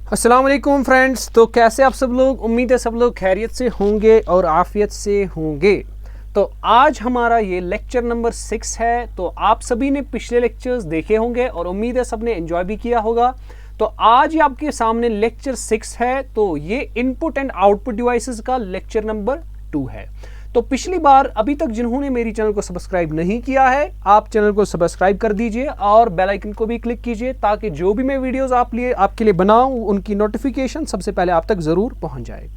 अस्सलाम वालेकुम फ्रेंड्स। तो कैसे आप सब लोग, उम्मीद है सब लोग खैरियत से होंगे और आफियत से होंगे। तो आज हमारा ये लेक्चर नंबर 6 है। तो आप सभी ने पिछले लेक्चर्स देखे होंगे और उम्मीद है सब ने एंजॉय भी किया होगा। तो आज ये आपके सामने लेक्चर 6 है। तो ये इनपुट एंड आउटपुट डिवाइसेस का लेक्चर नंबर 2 है। तो पिछली बार अभी तक जिन्होंने मेरी चैनल को सब्सक्राइब नहीं किया है, आप चैनल को सब्सक्राइब कर दीजिए और बेल आइकन को भी क्लिक कीजिए ताकि जो भी मैं वीडियोस आपके लिए बनाऊं उनकी नोटिफिकेशन सबसे पहले आप तक ज़रूर पहुंच जाए।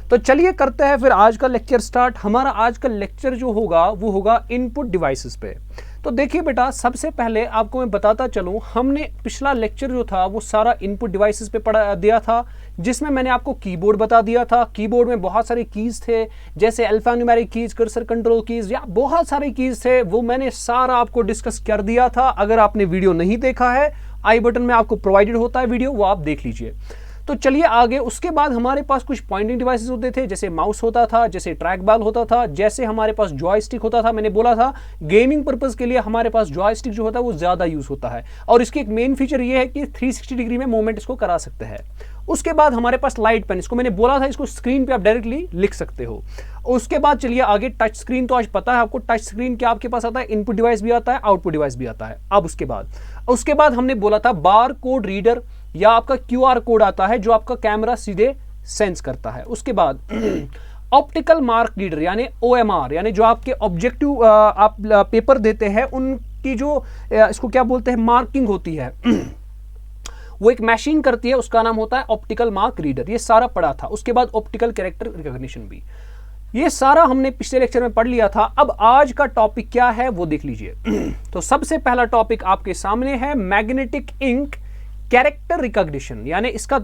तो चलिए करते हैं फिर आज का लेक्चर स्टार्ट। हमारा आज का लेक्चर जो होगा वो होगा इनपुट डिवाइसेस पे। तो देखिए बेटा, सबसे पहले आपको मैं बताता चलूं, हमने पिछला लेक्चर जो था वो सारा इनपुट डिवाइसेस पे पढ़ा दिया था, जिसमें मैंने आपको कीबोर्ड बता दिया था। कीबोर्ड में बहुत सारे कीज थे, जैसे alphanumeric keys, cursor control keys, या बहुत सारे कीज थे। वो मैंने सारा आपको डिस्कस कर दिया था। अगर आपने वीडियो नहीं देखा है, आई बटन में आपको प्रोवाइडेड होता है वीडियो, वो आप देख लीजिए। तो चलिए आगे। उसके बाद हमारे पास कुछ पॉइंटिंग डिवाइसेस होते थे, जैसे माउस होता था, जैसे ट्रैक बॉल होता था, जैसे हमारे पास जॉयस्टिक होता था। मैंने बोला था गेमिंग पर्पस के लिए हमारे पास जॉयस्टिक जो होता है वो ज़्यादा यूज़ होता है, और इसकी एक मेन फीचर ये है कि 360 डिग्री में मूवमेंट इसको करा सकते हैं। उसके बाद हमारे पास लाइट पेन, इसको मैंने बोला था इसको स्क्रीन पे आप डायरेक्टली लिख सकते हो। उसके बाद चलिए आगे, टच स्क्रीन। तो आज पता है आपको टच स्क्रीन क्या आपके पास आता है, इनपुट डिवाइस भी आता है, आउटपुट डिवाइस भी आता है। अब उसके बाद हमने बोला था बार कोड रीडर या आपका क्यूआर कोड आता है जो आपका कैमरा सीधे सेंस करता है। उसके बाद ऑप्टिकल मार्क रीडर यानी ओएमआर, यानी जो आपके ऑब्जेक्टिव आप पेपर देते हैं उनकी जो इसको क्या बोलते हैं, मार्किंग होती है, वो एक मशीन करती है, उसका नाम होता है ऑप्टिकल मार्क रीडर। ये सारा पढ़ा था। उसके बाद ऑप्टिकल कैरेक्टर रिकॉग्निशन भी, ये सारा हमने पिछले लेक्चर में पढ़ लिया था। अब आज का टॉपिक क्या है वो देख लीजिए। तो सबसे पहला टॉपिक आपके सामने है मैग्नेटिक इंक कैरेक्टर रिकॉग्निशन, यानी इसका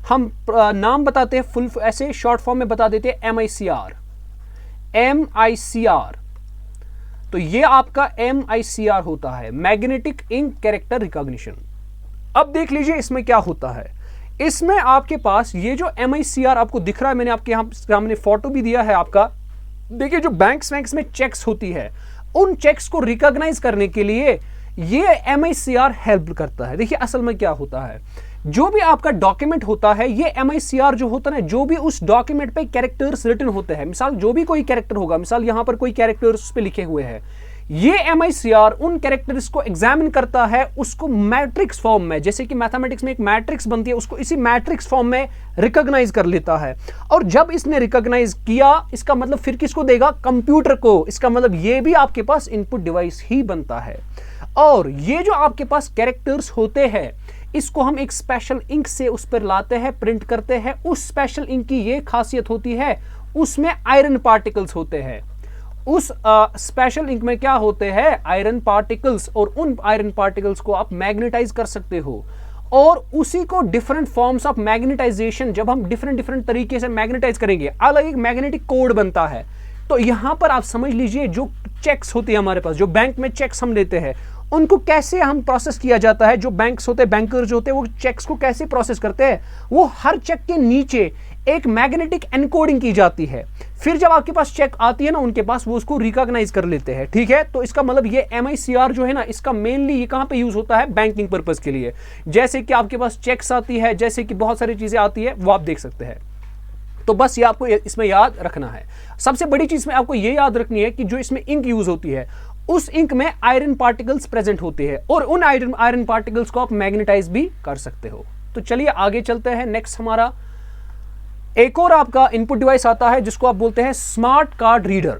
हम नाम बताते हैं फुल, ऐसे शॉर्ट फॉर्म में बता देते हैं MICR। तो ये आपका MICR होता है, मैग्नेटिक इंक कैरेक्टर रिकॉग्निशन। अब देख लीजिए इसमें क्या होता है। इसमें आपके पास ये जो MICR आपको दिख रहा है, मैंने आपके यहाँ सामने फोटो भी दिया है आपका। देखिए जो बैंक्स में चेक्स होती है, उन चेक्स को रिकॉग्नाइज करने के लिए ये MICR हेल्प करता है। देखिए असल में क्या होता है, जो भी आपका डॉक्यूमेंट होता है, ये MICR जो होता है ना, जो भी उस डॉक्यूमेंट पे कैरेक्टर्स रिटन होते हैं, मिसाल जो भी कोई कैरेक्टर होगा, मिसाल यहां पर कोई कैरेक्टर्स उस पे लिखे हुए हैं, ये MICR उन कैरेक्टर्स को एग्जामिन करता है, उसको मैट्रिक्स फॉर्म में, जैसे कि मैथमेटिक्स में एक मैट्रिक्स बनती है, उसको इसी मैट्रिक्स फॉर्म में रिकॉग्नाइज कर लेता है। और जब इसने रिकॉग्नाइज किया, इसका मतलब फिर किसको देगा, कंप्यूटर को। इसका मतलब ये भी आपके पास इनपुट डिवाइस ही बनता है। और ये जो आपके पास कैरेक्टर्स होते हैं, इसको हम एक स्पेशल इंक से उस पर लाते हैं, प्रिंट करते हैं। उस स्पेशल इंक की ये खासियत होती है, उसमें आयरन पार्टिकल्स होते हैं। उस स्पेशल इंक में क्या होते हैं, आयरन पार्टिकल्स, और उन आयरन पार्टिकल्स को आप मैग्नेटाइज कर सकते हो। और उसी को डिफरेंट फॉर्म्स ऑफ मैग्नेटाइजेशन, जब हम डिफरेंट तरीके से मैग्नेटाइज करेंगे, अलग एक मैग्नेटिक कोड बनता है। तो यहां पर आप समझ लीजिए जो चेक्स होती है हमारे पास, जो बैंक में चेक्स हम लेते हैं, उनको कैसे हम प्रोसेस किया जाता है। जो बैंक्स होते हैं, बैंकर जो होते हैं, वो चेक्स को कैसे प्रोसेस करते हैं, वो हर चेक के नीचे एक मैग्नेटिक एनकोडिंग की जाती है। फिर जब आपके पास चेक आती है ना उनके पास, वो उसको रिकॉग्नाइज कर लेते हैं। ठीक है, तो इसका मतलब ये MICR जो है ना, इसका मेनली ये कहां पे यूज होता है, बैंकिंग पर्पस के लिए। जैसे कि आपके पास चेक्स आती है, जैसे कि बहुत सारी चीजें आती है, वो आप देख सकते हैं। तो बस ये आपको इसमें याद रखना है। सबसे बड़ी चीज में आपको ये याद रखनी है कि जो इसमें इंक यूज होती है, उस इंक में आयरन पार्टिकल्स प्रेजेंट होते हैं, और उन आयरन पार्टिकल्स को आप मैग्नेटाइज भी कर सकते हो। तो चलिए आगे चलते हैं। नेक्स्ट हमारा एक और आपका इनपुट डिवाइस आता है, जिसको आप बोलते हैं स्मार्ट कार्ड रीडर।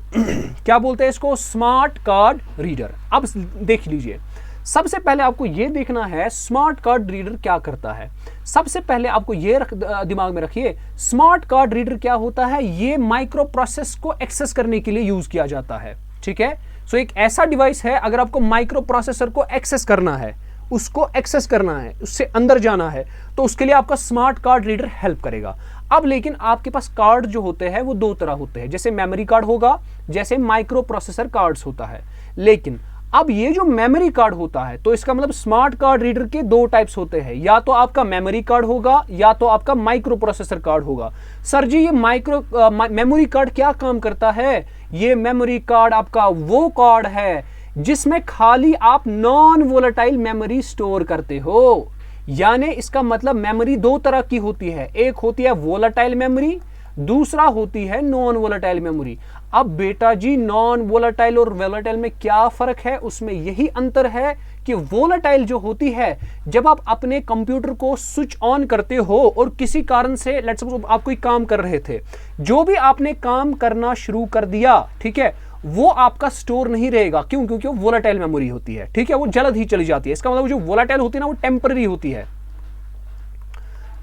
क्या बोलते हैं इसको, स्मार्ट कार्ड रीडर। अब देख लीजिए, सबसे पहले आपको यह देखना है स्मार्ट कार्ड रीडर क्या करता है। सबसे पहले आपको यह दिमाग में रखिए, स्मार्ट कार्ड रीडर क्या होता है, ये माइक्रो प्रोसेस को एक्सेस करने के लिए यूज किया जाता है। ठीक है, सो एक ऐसा डिवाइस है, अगर आपको माइक्रो प्रोसेसर को एक्सेस करना है, उसको एक्सेस करना है, उससे अंदर जाना है, तो उसके लिए आपका स्मार्ट कार्ड रीडर हेल्प करेगा। अब लेकिन आपके पास कार्ड जो होते हैं वो दो तरह होते हैं, जैसे मेमोरी कार्ड होगा, जैसे माइक्रो प्रोसेसर कार्ड्स होता है। लेकिन अब ये जो मेमोरी कार्ड होता है, तो इसका मतलब स्मार्ट कार्ड रीडर के दो टाइप्स होते हैं, या तो आपका मेमोरी कार्ड होगा या तो आपका माइक्रो प्रोसेसर कार्ड होगा। सर जी ये मेमोरी कार्ड क्या काम करता है, ये मेमोरी कार्ड आपका वो कार्ड है जिसमें खाली आप नॉन वोलेटाइल मेमोरी स्टोर करते हो। यानी इसका मतलब मेमोरी दो तरह की होती है, एक होती है वोलेटाइल मेमोरी, दूसरा होती है नॉन वोलेटाइल मेमोरी। अब बेटा जी नॉन वोलेटाइल और वोलेटाइल में क्या फर्क है? उसमें यही अंतर है कि वोलेटाइल जो होती है, जब आप अपने कंप्यूटर को स्विच ऑन करते हो और किसी कारण से लेट्स सपोज आप कोई काम कर रहे थे, जो भी आपने काम करना शुरू कर दिया, ठीक है, वो आपका स्टोर नहीं रहेगा। क्यों? क्योंकि वो वोलेटाइल मेमोरी होती है, ठीक है, वो जल्द ही चली जाती है। इसका मतलब जो वोलेटाइल होती है ना, वो टेम्पररी होती है,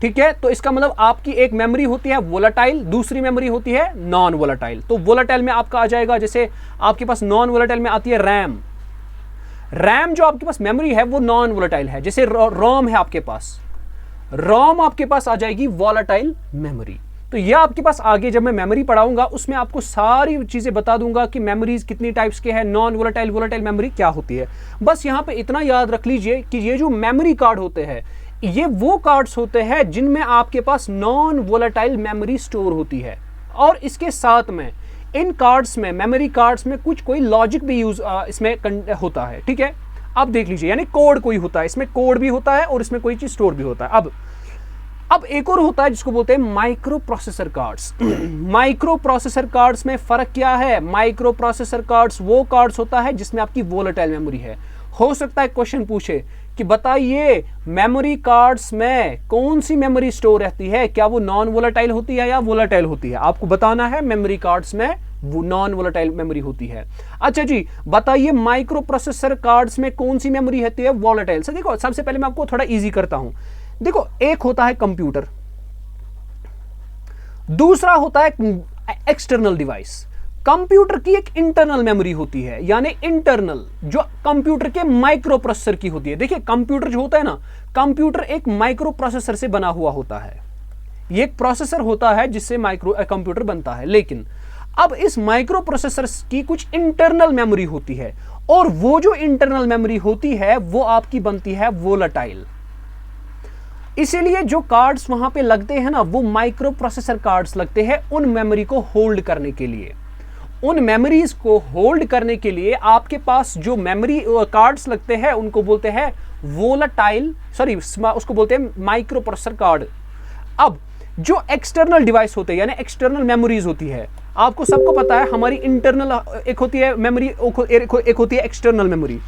ठीक है। तो इसका मतलब आपकी एक मेमोरी होती है वोलेटाइल, दूसरी मेमोरी होती है नॉन वोलेटाइल। तो वोलेटाइल में आपका आ जाएगा, जैसे आपके पास नॉन वोलेटाइल में आती है रैम। रैम जो आपके पास मेमोरी है वो नॉन वोलेटाइल है। जैसे रोम है आपके पास, रोम आपके पास आ जाएगी वोलेटाइल मेमोरी। तो यह आपके पास आगे जब मैं मेमोरी पढ़ाऊंगा उसमें आपको सारी चीजें बता दूंगा कि मेमोरीज कितनी टाइप्स के हैं, नॉन वोलेटाइल वोलेटाइल मेमोरी क्या होती है। बस यहां पे इतना याद रख लीजिए कि ये जो मेमोरी कार्ड होते हैं, ये वो कार्ड्स होते हैं जिनमें आपके पास नॉन वोलेटाइल मेमोरी स्टोर होती है, और इसके साथ में इन कार्ड्स में, मेमोरी कार्ड्स में कुछ कोई लॉजिक भी यूज इसमें होता है, ठीक है। अब देख लीजिए, यानी कोड कोई होता है, इसमें कोड भी होता है और इसमें कोई चीज स्टोर भी होता है। अब एक और होता है जिसको बोलते हैं micro processor cards. Micro processor cards में फर्क क्या है? माइक्रो प्रोसेसर कार्ड्स वो कार्ड्स होता है जिसमें आपकी वोलेटाइल मेमोरी है। हो सकता है क्वेश्चन पूछे कि बताइए मेमोरी कार्ड्स में कौन सी मेमोरी स्टोर रहती है, क्या वो नॉन वोलेटाइल होती है या वोलेटाइल होती है? आपको बताना है मेमोरी कार्ड्स में वो नॉन वोलेटाइल मेमोरी होती है। अच्छा जी, बताइए माइक्रो प्रोसेसर कार्ड्स में कौन सी मेमोरी होती है? वोलेटाइल। सर देखो, सबसे पहले मैं आपको थोड़ा इजी करता हूं। देखो, एक होता है कंप्यूटर, दूसरा होता है एक्सटर्नल डिवाइस। कंप्यूटर की एक इंटरनल मेमोरी होती है, यानी इंटरनल, जो कंप्यूटर के माइक्रो प्रोसेसर की होती है। देखिए, कंप्यूटर जो होता है ना, कंप्यूटर एक माइक्रो प्रोसेसर से बना हुआ होता है। ये एक प्रोसेसर होता है जिससे माइक्रो कंप्यूटर बनता है। लेकिन अब इस माइक्रो प्रोसेसर की कुछ इंटरनल मेमोरी होती है, और वो जो इंटरनल मेमोरी होती है वो आपकी बनती है वोलेटाइल। इसीलिए जो कार्ड्स वहां पे लगते हैं ना, वो माइक्रो प्रोसेसर कार्ड्स लगते हैं उन मेमोरी को होल्ड करने के लिए। उन मेमोरीज को होल्ड करने के लिए आपके पास जो मेमोरी कार्ड्स लगते हैं उनको बोलते हैं वोलेटाइल, सॉरी उसको बोलते हैं माइक्रो प्रोसेसर कार्ड। अब जो एक्सटर्नल डिवाइस होते हैं, यानी एक्सटर्नल मेमोरीज होती है, आपको सबको पता है हमारी इंटरनल एक होती है मेमोरी, एक होती है एक्सटर्नल मेमोरी।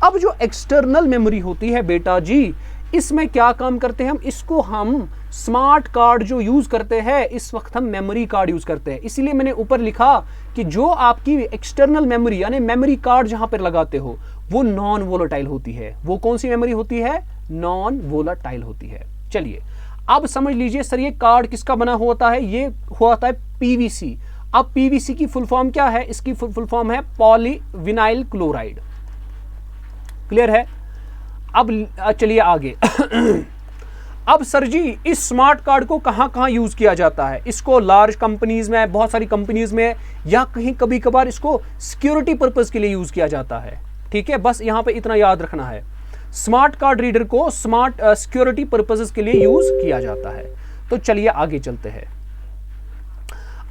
अब जो एक्सटर्नल मेमोरी होती है बेटा जी, इसमें क्या काम करते हैं हम? इसको हम स्मार्ट कार्ड जो यूज करते हैं, इस वक्त हम मेमोरी कार्ड यूज करते हैं। इसीलिए मैंने ऊपर लिखा कि जो आपकी एक्सटर्नल मेमोरी यानी मेमोरी कार्ड जहां पर लगाते हो वो नॉन वोलेटाइल होती है। वो कौन सी मेमोरी होती है? नॉन वोलेटाइल होती है। चलिए अब समझ लीजिए सर, ये कार्ड किसका बना होता है? ये होता है पीवीसी। अब पीवीसी की फुल फॉर्म क्या है? इसकी फुल फॉर्म है पॉलीविनाइल क्लोराइड। क्लियर है? अब चलिए आगे। अब सर जी, इस स्मार्ट कार्ड को कहां कहां यूज किया जाता है? इसको लार्ज कंपनीज में, बहुत सारी कंपनीज में, या कहीं कभी कभार इसको सिक्योरिटी पर्पस के लिए यूज किया जाता है। ठीक है, बस यहां पे इतना याद रखना है, स्मार्ट कार्ड रीडर को स्मार्ट सिक्योरिटी पर्पसेस के लिए यूज किया जाता है। तो चलिए आगे चलते हैं।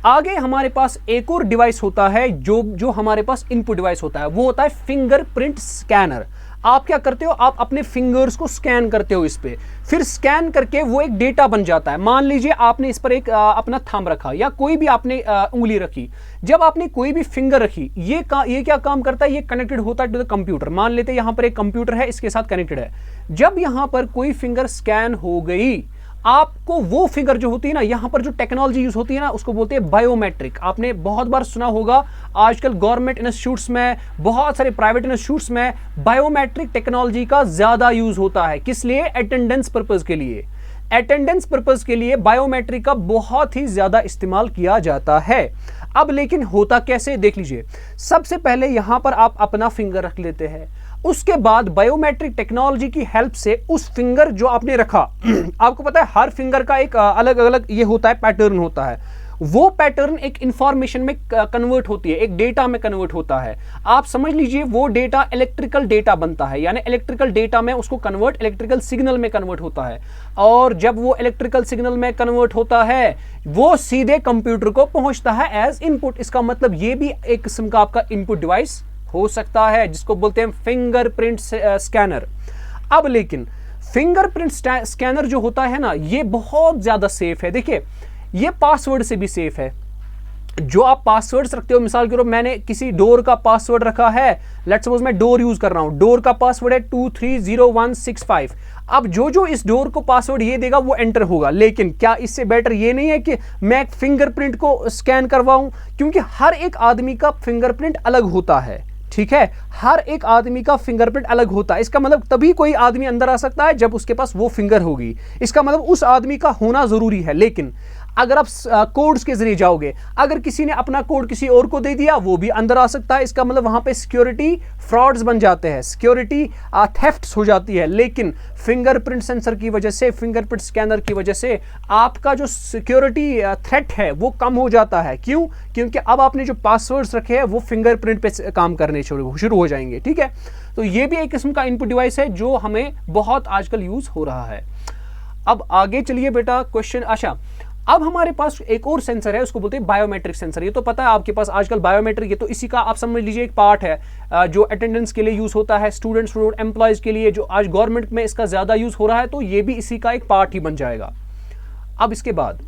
आगे हमारे पास एक और डिवाइस होता है जो हमारे पास इनपुट डिवाइस होता है, वो होता है फिंगरप्रिंट स्कैनर। आप क्या करते हो? आप अपने फिंगर्स को स्कैन करते हो इस पे, फिर स्कैन करके वो एक डेटा बन जाता है। मान लीजिए आपने इस पर एक अपना थंब रखा या कोई भी आपने उंगली रखी। जब आपने कोई भी फिंगर रखी, ये क्या काम करता है? ये कनेक्टेड होता है टू द कंप्यूटर। मान लेते हैं यहां पर एक कंप्यूटर है, इसके साथ कनेक्टेड है। जब यहां पर कोई फिंगर स्कैन हो गई, आपको वो फिगर जो होती है ना, यहां पर जो टेक्नोलॉजी यूज होती है ना, उसको बोलते हैं बायोमेट्रिक। आपने बहुत बार सुना होगा, आजकल गवर्नमेंट इंस्टीट्यूट्स में, बहुत सारे प्राइवेट इंस्टीट्यूट्स में बायोमेट्रिक टेक्नोलॉजी का ज्यादा यूज होता है। किस लिए? अटेंडेंस पर्पज के लिए। अटेंडेंस पर्पज के लिए बायोमेट्रिक का बहुत ही ज्यादा इस्तेमाल किया जाता है। अब लेकिन होता कैसे, देख लीजिए। सबसे पहले यहां पर आप अपना फिंगर रख लेते हैं, उसके बाद बायोमेट्रिक टेक्नोलॉजी की हेल्प से उस फिंगर जो आपने रखा, आपको पता है हर फिंगर का एक अलग अलग ये होता है, पैटर्न होता है। वो पैटर्न एक इंफॉर्मेशन में कन्वर्ट होती है, एक डेटा में कन्वर्ट होता है। आप समझ लीजिए वो डेटा इलेक्ट्रिकल डेटा बनता है, यानी इलेक्ट्रिकल डेटा में उसको कन्वर्ट इलेक्ट्रिकल सिग्नल में कन्वर्ट होता है। और जब वो इलेक्ट्रिकल सिग्नल में कन्वर्ट होता है, वो सीधे कंप्यूटर को पहुंचता है एज इनपुट। इसका मतलब ये भी एक किस्म का आपका इनपुट डिवाइस हो सकता है, जिसको बोलते हैं फिंगरप्रिंट स्कैनर। अब लेकिन फिंगरप्रिंट स्कैनर जो होता है ना, ये बहुत ज्यादा सेफ है। देखिए, ये पासवर्ड से भी सेफ है। जो आप पासवर्ड्स रखते हो, मिसाल के तौर मैंने किसी डोर का पासवर्ड रखा है, लेट्स सपोज मैं डोर यूज कर रहा हूं, डोर का पासवर्ड है 230165। अब जो इस डोर को पासवर्ड ये देगा वो एंटर होगा। लेकिन क्या इससे बेटर ये नहीं है कि मैं फिंगरप्रिंट को स्कैन करवाऊं? क्योंकि हर एक आदमी का फिंगरप्रिंट अलग होता है, ठीक है, हर एक आदमी का फिंगरप्रिंट अलग होता है। इसका मतलब तभी कोई आदमी अंदर आ सकता है जब उसके पास वो फिंगर होगी, इसका मतलब उस आदमी का होना जरूरी है। लेकिन अगर आप कोड्स के जरिए जाओगे, अगर किसी ने अपना कोड किसी और को दे दिया, वो भी अंदर आ सकता है। इसका मतलब वहां पे सिक्योरिटी फ्रॉड्स बन जाते हैं, सिक्योरिटी थेफ्ट्स हो जाती है। लेकिन फिंगरप्रिंट सेंसर की वजह से, फिंगरप्रिंट स्कैनर की वजह से आपका जो सिक्योरिटी थ्रेट है वो कम हो जाता है। क्यों? क्योंकि अब आपने जो पासवर्ड्स रखे हैं वो फिंगरप्रिंट पे काम करने शुरू हो जाएंगे, ठीक है। तो ये भी एक किस्म का इनपुट डिवाइस है जो हमें बहुत आजकल यूज हो रहा है। अब आगे चलिए बेटा, क्वेश्चन, अच्छा अब हमारे पास एक और सेंसर है, उसको बोलते हैं बायोमेट्रिक सेंसर। ये तो पता है आपके पास आजकल बायोमेट्रिक, ये तो इसी का आप समझ लीजिए एक पार्ट है जो अटेंडेंस के लिए यूज होता है, स्टूडेंट्स एम्प्लॉयज के लिए, जो आज गवर्नमेंट में इसका ज्यादा यूज हो रहा है, तो ये भी इसी का एक पार्ट ही बन जाएगा। अब इसके बाद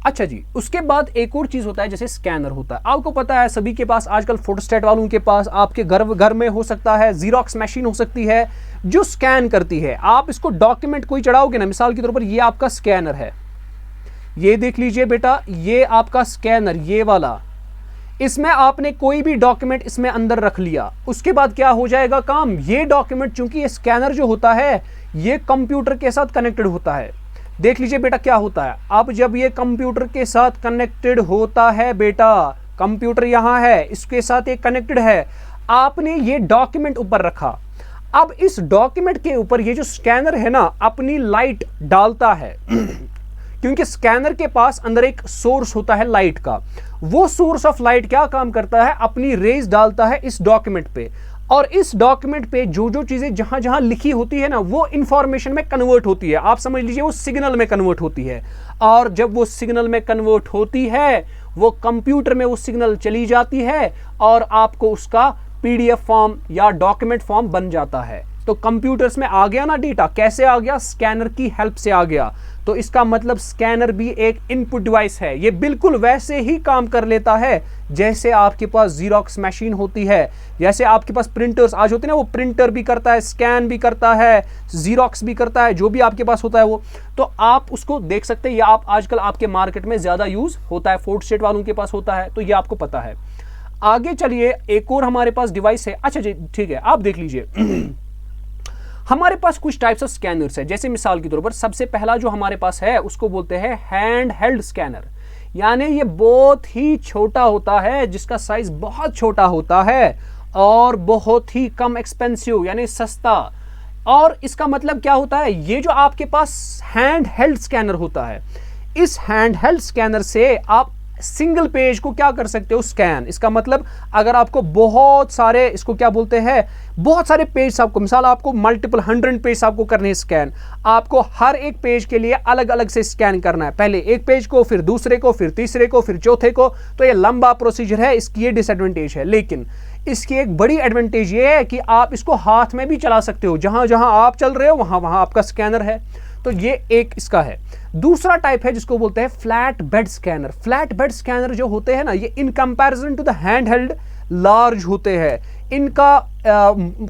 अच्छा जी, उसके बाद एक और चीज होता है जैसे स्कैनर होता है। आपको पता है सभी के पास आजकल, फोटोस्टेट वालों के पास, आपके घर में हो सकता है, जीरोक्स मशीन हो सकती है जो स्कैन करती है। आप इसको डॉक्यूमेंट कोई चढ़ाओगे ना, मिसाल के तौर पर ये आपका स्कैनर है, ये देख लीजिए बेटा, ये आपका स्कैनर, ये वाला, इसमें आपने कोई भी डॉक्यूमेंट इसमें अंदर रख लिया, उसके बाद क्या हो जाएगा काम, ये डॉक्यूमेंट, चूंकि ये स्कैनर जो होता है ये कंप्यूटर के साथ कनेक्टेड होता है। देख लीजिए बेटा क्या होता है, अब जब ये कंप्यूटर के साथ कनेक्टेड होता है बेटा, कंप्यूटर यहां है, इसके साथ ये कनेक्टेड है, आपने ये डॉक्यूमेंट ऊपर रखा। अब इस डॉक्यूमेंट के ऊपर ये जो स्कैनर है ना अपनी लाइट डालता है क्योंकि स्कैनर के पास अंदर एक सोर्स होता है लाइट का। वो सोर्स ऑफ लाइट क्या काम करता है, अपनी रेज डालता है इस डॉक्यूमेंट पे, और इस डॉक्यूमेंट पे जो चीजें जहां जहां लिखी होती है ना वो इंफॉर्मेशन में कन्वर्ट होती है। आप समझ लीजिए वो सिग्नल में कन्वर्ट होती है, और जब वो सिग्नल में कन्वर्ट होती है वो कंप्यूटर में वो सिग्नल चली जाती है और आपको उसका पीडीएफ फॉर्म या डॉक्यूमेंट फॉर्म बन जाता है। तो कंप्यूटर्स में आ गया ना डेटा, कैसे आ गया, स्कैनर की हेल्प से आ गया। तो इसका मतलब स्कैनर भी एक इनपुट डिवाइस है। ये बिल्कुल वैसे ही काम कर लेता है जैसे आपके पास जीरोक्स मशीन होती है, जैसे आपके पास प्रिंटर्स आज होते हैं ना, वो प्रिंटर भी करता है, स्कैन भी करता है, जीरोक्स भी करता है, जो भी आपके पास होता है वो। तो आप उसको देख सकते हैं, या आप आजकल आपके मार्केट में ज्यादा यूज होता है, फोटोस्टेट वालों के पास होता है, तो ये आपको पता है। आगे चलिए, एक और हमारे पास डिवाइस है। अच्छा जी ठीक है, आप देख लीजिए हमारे पास कुछ टाइप्स ऑफ स्कैनर्स है। जैसे मिसाल के तौर पर सबसे पहला जो हमारे पास है उसको बोलते हैं हैंड हेल्ड स्कैनर, यानी ये बहुत ही छोटा होता है, जिसका साइज बहुत छोटा होता है और बहुत ही कम एक्सपेंसिव यानी सस्ता। और इसका मतलब क्या होता है, ये जो आपके पास हैंड हेल्ड स्कैनर होता है, इस हैंड हेल्ड स्कैनर से आप सिंगल पेज को क्या कर सकते हो, स्कैन। इसका मतलब अगर आपको बहुत सारे, इसको क्या बोलते हैं, बहुत सारे पेज आपको, मिसाल आपको मल्टीपल 100 पेज आपको करने हैं स्कैन, आपको हर एक पेज के लिए अलग अलग से स्कैन करना है, पहले एक पेज को, फिर दूसरे को, फिर तीसरे को, फिर चौथे को। तो ये लंबा प्रोसीजर है, इसकी ये डिसएडवांटेज है। लेकिन इसकी एक बड़ी एडवांटेज ये है कि आप इसको हाथ में भी चला सकते हो, जहां जहां आप चल रहे हो वहां वहां आपका स्कैनर है। तो ये एक इसका है। दूसरा टाइप है जिसको बोलते हैं flat bed scanner. Flat bed scanner जो होते हैं ना, ये in comparison to the hand held large होते हैं, इनका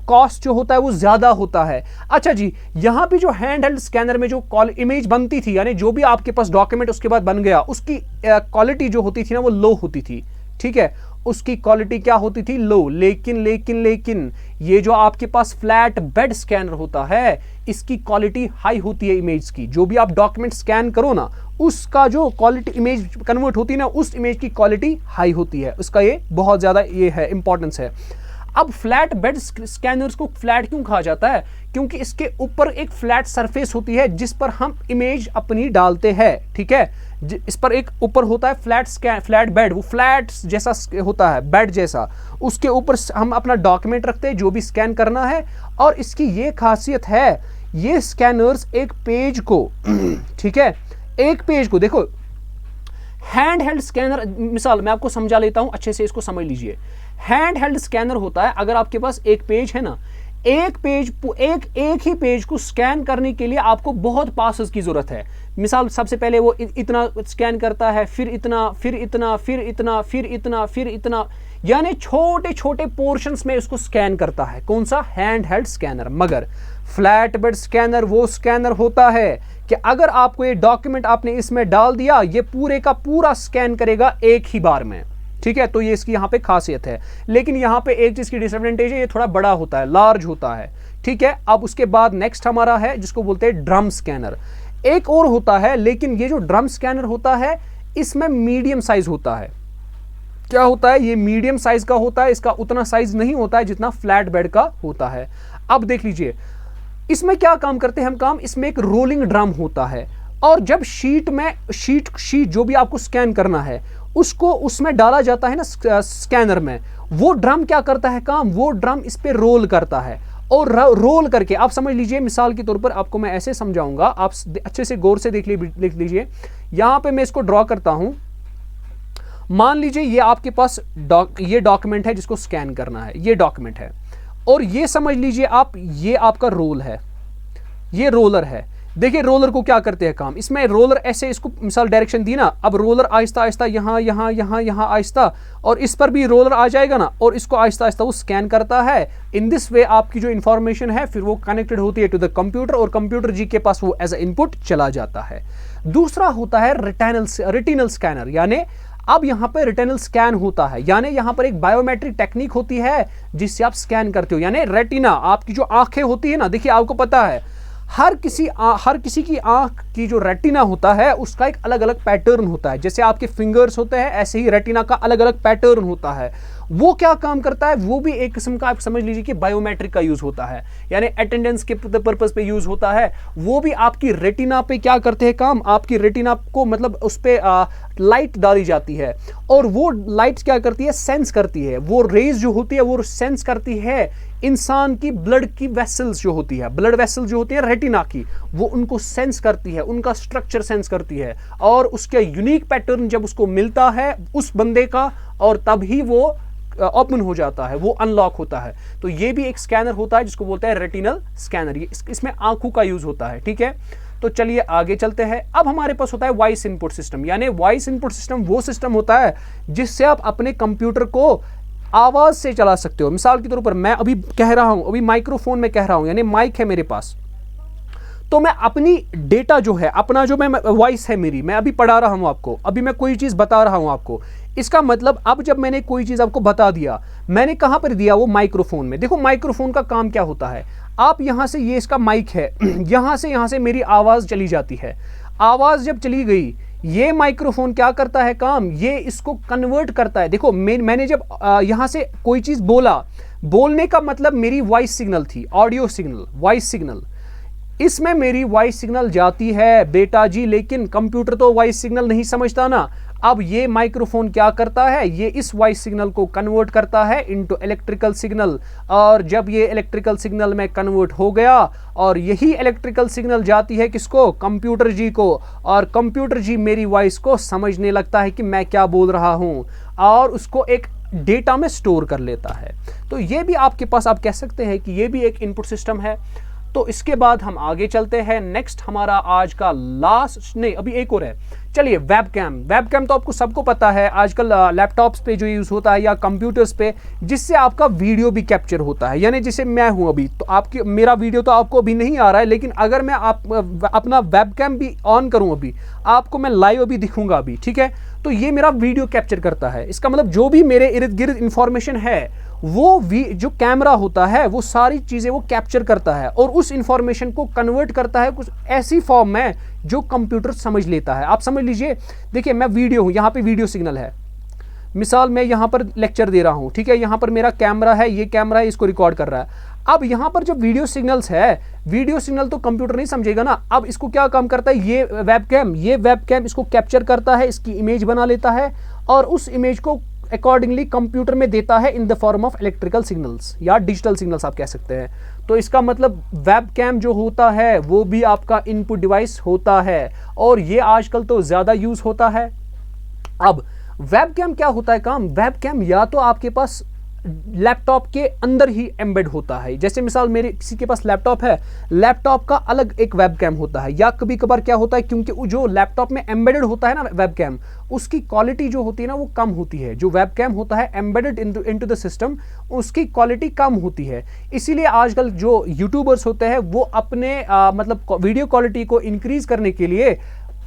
कॉस्ट जो होता है वो ज्यादा होता है। अच्छा जी, यहां पे जो हैंड हेल्ड स्कैनर में जो इमेज बनती थी, यानी जो भी आपके पास डॉक्यूमेंट उसके बाद बन गया, उसकी क्वालिटी जो होती थी ना वो लो होती थी, ठीक है, उसकी क्वालिटी क्या होती थी, लो। लेकिन ये जो आपके पास फ्लैट बेड स्कैनर होता है, इसकी क्वालिटी हाई होती है इमेज की। जो भी आप डॉक्यूमेंट स्कैन करो ना, उसका जो क्वालिटी इमेज कन्वर्ट होती है ना, उस इमेज की क्वालिटी हाई होती है। उसका ये बहुत ज्यादा ये है, इंपॉर्टेंस है। अब फ्लैट बेड स्कैनर्स को फ्लैट क्यों कहा जाता है, क्योंकि इसके ऊपर एक फ्लैट सरफेस होती है जिस पर हम इमेज अपनी डालते हैं, ठीक है। इस पर एक ऊपर होता है फ्लैट बेड, वो फ्लैट जैसा होता है, बेड जैसा, उसके ऊपर हम अपना डॉक्यूमेंट रखते हैं जो भी स्कैन करना है। और इसकी ये खासियत है, ये स्कैनर्स एक पेज को ठीक है, एक पेज को, देखो हैंड हेल्ड स्कैनर, मिसाल मैं आपको समझा लेता हूं, अच्छे से इसको समझ लीजिए। हैंड हेल्ड स्कैनर होता है, अगर आपके पास एक पेज है ना, एक ही पेज को स्कैन करने के लिए आपको बहुत पासेस की जरूरत है। मिसाल, सबसे पहले वो इतना स्कैन करता है, फिर इतना, फिर इतना, फिर इतना, फिर इतना, फिर इतना, यानी छोटे छोटे पोर्शंस में उसको स्कैन करता है। कौन सा? Hand held scanner. मगर फ्लैट बेड स्कैनर वो स्कैनर होता है कि अगर आपको ये डॉक्यूमेंट आपने इसमें डाल दिया, ये पूरे का पूरा स्कैन करेगा एक ही बार में। ठीक है, तो ये इसकी यहाँ पे खासियत है। लेकिन यहाँ पे एक चीज की डिसएडवांटेज है, ये थोड़ा बड़ा होता है, लार्ज होता है। ठीक है, अब उसके बाद नेक्स्ट हमारा है जिसको बोलते हैं ड्रम स्कैनर। एक और होता है, लेकिन ये जो ड्रम स्कैनर होता है इसमें मीडियम साइज होता है। क्या होता है? ये मीडियम साइज का होता है, इसका उतना साइज नहीं होता है जितना फ्लैट बेड का होता है। अब देख लीजिए इसमें क्या काम करते हैं हम काम, इसमें एक रोलिंग ड्रम होता है, और जब शीट जो भी आपको स्कैन करना है उसको उसमें डाला जाता है ना स्कैनर में, वो ड्रम क्या करता है काम, वो ड्रम इस पे रोल करता है। और रोल करके आप समझ लीजिए, मिसाल के तौर पर आपको मैं ऐसे समझाऊंगा, आप अच्छे से गौर से देख लीजिए। यहां पे मैं इसको ड्रॉ करता हूं। मान लीजिए ये आपके पास ये डॉक्यूमेंट है जिसको स्कैन करना है, ये डॉक्यूमेंट है, और ये समझ लीजिए आप, ये आपका रोल है, ये रोलर है। देखिए रोलर को क्या करते हैं काम, इसमें रोलर ऐसे इसको मिसाल डायरेक्शन दी ना, अब रोलर आहिस्ता आहिस्ता यहाँ यहाँ यहाँ यहाँ आहिस्ता, और इस पर भी रोलर आ जाएगा ना, और इसको आहिस्ता आहिस्ता वो स्कैन करता है। इन दिस वे आपकी जो इंफॉर्मेशन है फिर वो कनेक्टेड होती है टू द कंप्यूटर, और कंप्यूटर जी के पास वो एज ए इनपुट चला जाता है। दूसरा होता है रेटिनल स्कैनर, यानी अब यहां पे रेटिनल स्कैन होता है, यानी यहां पर एक बायोमेट्रिक टेक्निक होती है जिससे आप स्कैन करते हो। यानी रेटिना, आपकी जो आंखें होती है ना, देखिए आपको पता है हर किसी की आंख की जो रेटिना होता है उसका एक अलग अलग पैटर्न होता है। जैसे आपके फिंगर्स होते हैं ऐसे ही रेटिना का अलग अलग पैटर्न होता है। वो क्या काम करता है, वो भी एक किस्म का आप समझ लीजिए कि बायोमेट्रिक का यूज होता है, यानी अटेंडेंस के पर्पस पे यूज होता है। वो भी आपकी रेटिना पे क्या करते हैं काम, आपकी रेटिना को मतलब उस पे लाइट डाली जाती है, और वो लाइट क्या करती है, सेंस करती है। वो रेज जो होती है वो सेंस करती है इंसान की ब्लड की वेसल्स जो होती है, ब्लड वेसल्स जो होती है रेटिना की, वो उनको सेंस करती है, उनका स्ट्रक्चर सेंस करती है, और उसके यूनिक पैटर्न जब उसको मिलता है उस बंदे का, और तभी वो ओपन हो जाता है, वो अनलॉक होता है। तो ये भी एक स्कैनर होता है जिसको बोलते हैं रेटिनल स्कैनर। ये इसमें आंखों का यूज होता है। ठीक है, तो चलिए आगे चलते हैं। अब हमारे पास होता है वॉइस इनपुट सिस्टम, यानी वॉइस इनपुट सिस्टम वो सिस्टम होता है जिससे आप अपने कंप्यूटर को आवाज से चला सकते हो। मिसाल के तौर पर मैं अभी कह रहा हूं, अभी माइक्रोफोन में कह रहा हूं, यानी माइक है मेरे पास, तो मैं अपनी डेटा जो है, अपना जो मैं वॉइस है मेरी, मैं अभी पढ़ा रहा हूं आपको, अभी मैं कोई चीज बता रहा हूं आपको। इसका मतलब अब जब मैंने कोई चीज आपको बता दिया, मैंने कहां पर दिया, वो माइक्रोफोन में। देखो माइक्रोफोन का काम क्या होता है, आप यहां से, ये इसका माइक है, यहां से मेरी आवाज चली जाती है। आवाज जब चली गई, ये माइक्रोफोन क्या करता है काम, ये इसको कन्वर्ट करता है। देखो मैंने जब यहां से कोई चीज बोला, बोलने का मतलब मेरी वॉइस सिग्नल थी, ऑडियो सिग्नल, वॉइस सिग्नल, इसमें मेरी वॉइस सिग्नल जाती है बेटा जी, लेकिन कंप्यूटर तो वॉइस सिग्नल नहीं समझता ना। अब ये माइक्रोफोन क्या करता है, ये इस वॉइस सिग्नल को कन्वर्ट करता है इनटू इलेक्ट्रिकल सिग्नल, और जब ये इलेक्ट्रिकल सिग्नल में कन्वर्ट हो गया, और यही इलेक्ट्रिकल सिग्नल जाती है किसको, कंप्यूटर जी को, और कंप्यूटर जी मेरी वॉइस को समझने लगता है कि मैं क्या बोल रहा हूं, और उसको एक डेटा में स्टोर कर लेता है। तो ये भी आपके पास, आप कह सकते हैं कि ये भी एक इनपुट सिस्टम है। तो इसके बाद हम आगे चलते हैं। नेक्स्ट हमारा आज का लास्ट, नहीं अभी एक और है, चलिए वेबकैम। वेबकैम तो आपको सबको पता है, आजकल लैपटॉप्स पे जो यूज होता है या कंप्यूटर्स पे, जिससे आपका वीडियो भी कैप्चर होता है। यानी जैसे मैं हूं अभी, तो आपकी मेरा वीडियो तो आपको अभी नहीं आ रहा है, लेकिन अगर मैं अपना वेबकैम भी ऑन करूं अभी, आपको मैं लाइव अभी दिखूंगा अभी। ठीक है, तो ये मेरा वीडियो कैप्चर करता है। इसका मतलब जो भी मेरे इर्द गिर्द इंफॉर्मेशन है, वो जो कैमरा होता है वो सारी चीजें वो कैप्चर करता है, और उस इंफॉर्मेशन को कन्वर्ट करता है कुछ ऐसी फॉर्म में जो कंप्यूटर समझ लेता है। आप समझ लीजिए, देखिए मैं वीडियो हूं, यहां पे वीडियो सिग्नल है, मिसाल मैं यहां पर लेक्चर दे रहा हूं, ठीक है, यहां पर मेरा कैमरा है, ये कैमरा है, इसको रिकॉर्ड कर रहा है। अब यहां पर जो वीडियो सिग्नल्स है, वीडियो सिग्नल तो कंप्यूटर नहीं समझेगा ना। अब इसको क्या काम करता है, ये वेबकैम इसको कैप्चर करता है, इसकी इमेज बना लेता है, और उस इमेज को अकॉर्डिंगली कंप्यूटर में देता है in the form of electrical signals या डिजिटल सिग्नल्स आप कह सकते हैं। तो इसका मतलब वेबकैम जो होता है वो भी आपका इनपुट डिवाइस होता है, और ये आजकल तो ज्यादा यूज होता है। अब वेबकैम क्या होता है काम, वेबकैम या तो आपके पास लैपटॉप के अंदर ही एम्बेड होता है। जैसे मिसाल मेरे किसी के पास लैपटॉप है, लैपटॉप का अलग एक वेबकैम होता है, या कभी कभार क्या होता है क्योंकि जो लैपटॉप में एम्बेडेड होता है ना वेबकैम, उसकी क्वालिटी जो होती है ना वो कम होती है। जो वेबकैम होता है एम्बेडेड इनटू द सिस्टम, उसकी क्वालिटी कम होती है। इसीलिए आजकल जो यूट्यूबर्स होते हैं वो अपने मतलब वीडियो क्वालिटी को इंक्रीज करने के लिए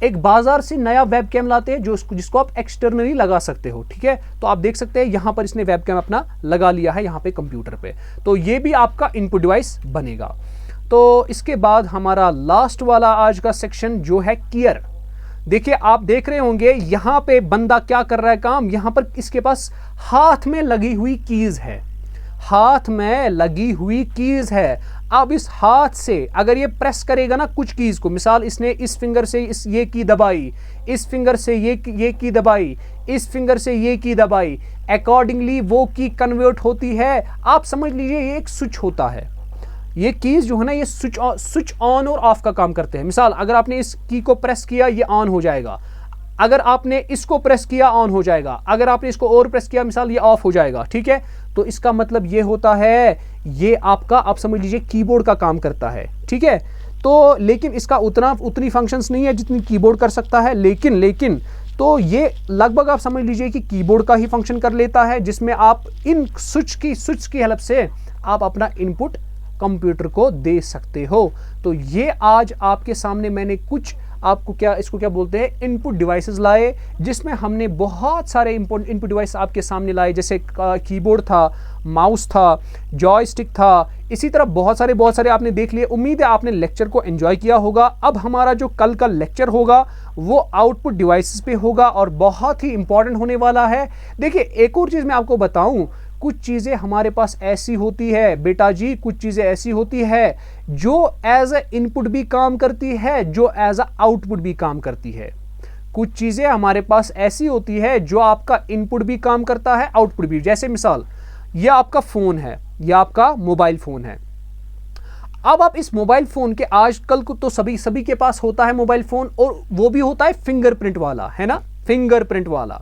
एक बाजार से नया वेबकैम लाते हैं जिसको आप एक्सटर्नली लगा सकते हो। ठीक है, तो आप देख सकते हैं यहां पर इसने वेबकैम अपना लगा लिया है यहां पे कंप्यूटर पे, तो ये भी आपका इनपुट डिवाइस बनेगा। तो इसके बाद हमारा लास्ट वाला आज का सेक्शन जो है कीयर। देखिए आप देख रहे होंगे यहां पे बंदा क्या कर रहा है काम, यहां पर इसके पास हाथ में लगी हुई कीज है, हाथ में लगी हुई कीज है। अब इस हाथ से अगर ये प्रेस करेगा ना कुछ कीज को, मिसाल इसने इस फिंगर से ये की दबाई, इस फिंगर से ये की दबाई, इस फिंगर से ये की दबाई, अकॉर्डिंगली वो की कन्वर्ट होती है। आप समझ लीजिए ये एक स्विच होता है, ये कीज जो है ना ये स्विच ऑन और ऑफ का काम करते हैं। मिसाल अगर आपने इस की को प्रेस किया ये ऑन हो जाएगा, अगर आपने इसको प्रेस किया ऑन हो जाएगा, अगर आपने इसको और प्रेस किया मिसाल ये ऑफ हो जाएगा। ठीक है, तो इसका मतलब ये होता है ये आपका आप समझ लीजिए कीबोर्ड का काम करता है। ठीक है, तो लेकिन इसका उतनी फंक्शंस नहीं है जितनी कीबोर्ड कर सकता है, लेकिन तो ये लगभग आप समझ लीजिए कि कीबोर्ड का ही फंक्शन कर लेता है, जिसमें आप इन स्विच की हेल्प से आप अपना इनपुट कंप्यूटर को दे सकते हो। तो ये आज आपके सामने मैंने कुछ आपको इसको क्या बोलते हैं इनपुट डिवाइसेस लाए, जिसमें हमने बहुत सारे इनपुट डिवाइस आपके सामने लाए, जैसे कीबोर्ड था, माउस था, जॉयस्टिक था, इसी तरह बहुत सारे आपने देख लिए। उम्मीद है आपने लेक्चर को एंजॉय किया होगा। अब हमारा जो कल का लेक्चर होगा वो आउटपुट डिवाइसेस पे होगा और बहुत ही इंपॉर्टेंट होने वाला है। देखिए एक और चीज़ मैं आपको बताऊं, कुछ चीज़ें हमारे पास ऐसी होती है बेटा जी, कुछ चीज़ें ऐसी होती है जो एज ए इनपुट भी काम करती है, जो एज अ आउटपुट भी काम करती है। कुछ चीज़ें हमारे पास ऐसी होती है जो आपका इनपुट भी काम करता है, आउटपुट भी। जैसे मिसाल ये आपका फ़ोन है, यह आपका मोबाइल फ़ोन है। अब आप इस मोबाइल फ़ोन के आजकल को तो सभी के पास होता है मोबाइल फ़ोन, और वो भी होता है फिंगरप्रिंट वाला, है ना, फिंगरप्रिंट वाला।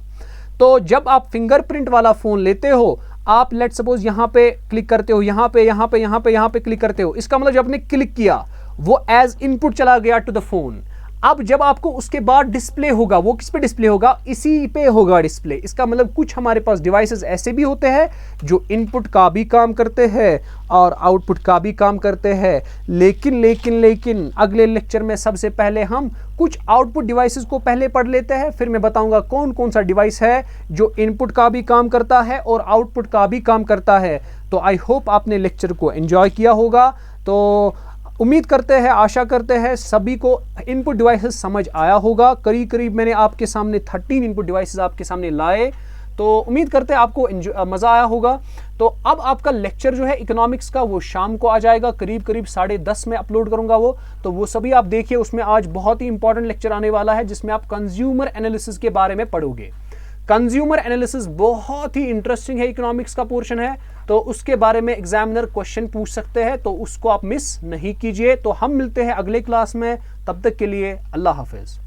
तो जब आप फिंगरप्रिंट वाला फ़ोन लेते हो, आप लेट सपोज यहां पे क्लिक करते हो, यहां पे क्लिक करते हो, इसका मतलब जब आपने क्लिक किया वो एज इनपुट चला गया टू द फोन। अब जब आपको उसके बाद डिस्प्ले होगा, वो किस पे डिस्प्ले होगा, इसी पे होगा डिस्प्ले। इसका मतलब कुछ हमारे पास डिवाइसेस ऐसे भी होते हैं जो इनपुट का भी काम करते हैं और आउटपुट का भी काम करते हैं। लेकिन अगले लेक्चर में सबसे पहले हम कुछ आउटपुट डिवाइसेस को पहले पढ़ लेते हैं, फिर मैं बताऊंगा कौन कौन सा डिवाइस है जो इनपुट का भी काम करता है और आउटपुट का भी काम करता है। तो आई होप आपने लेक्चर को एंजॉय किया होगा। तो उम्मीद करते हैं, आशा करते हैं सभी को इनपुट डिवाइसेस समझ आया होगा। करीब मैंने आपके सामने 13 इनपुट डिवाइसेस आपके सामने लाए, तो उम्मीद करते हैं आपको मज़ा आया होगा। तो अब आपका लेक्चर जो है इकोनॉमिक्स का वो शाम को आ जाएगा, करीब 10:30 में अपलोड करूंगा वो, तो वो सभी आप देखिए। उसमें आज बहुत ही इंपॉर्टेंट लेक्चर आने वाला है जिसमें आप कंज्यूमर एनालिसिस के बारे में पढ़ोगे। कंज्यूमर एनालिसिस बहुत ही इंटरेस्टिंग है, इकोनॉमिक्स का पोर्शन है, तो उसके बारे में एग्जामिनर क्वेश्चन पूछ सकते हैं, तो उसको आप मिस नहीं कीजिए। तो हम मिलते हैं अगले क्लास में, तब तक के लिए अल्लाह हाफिज।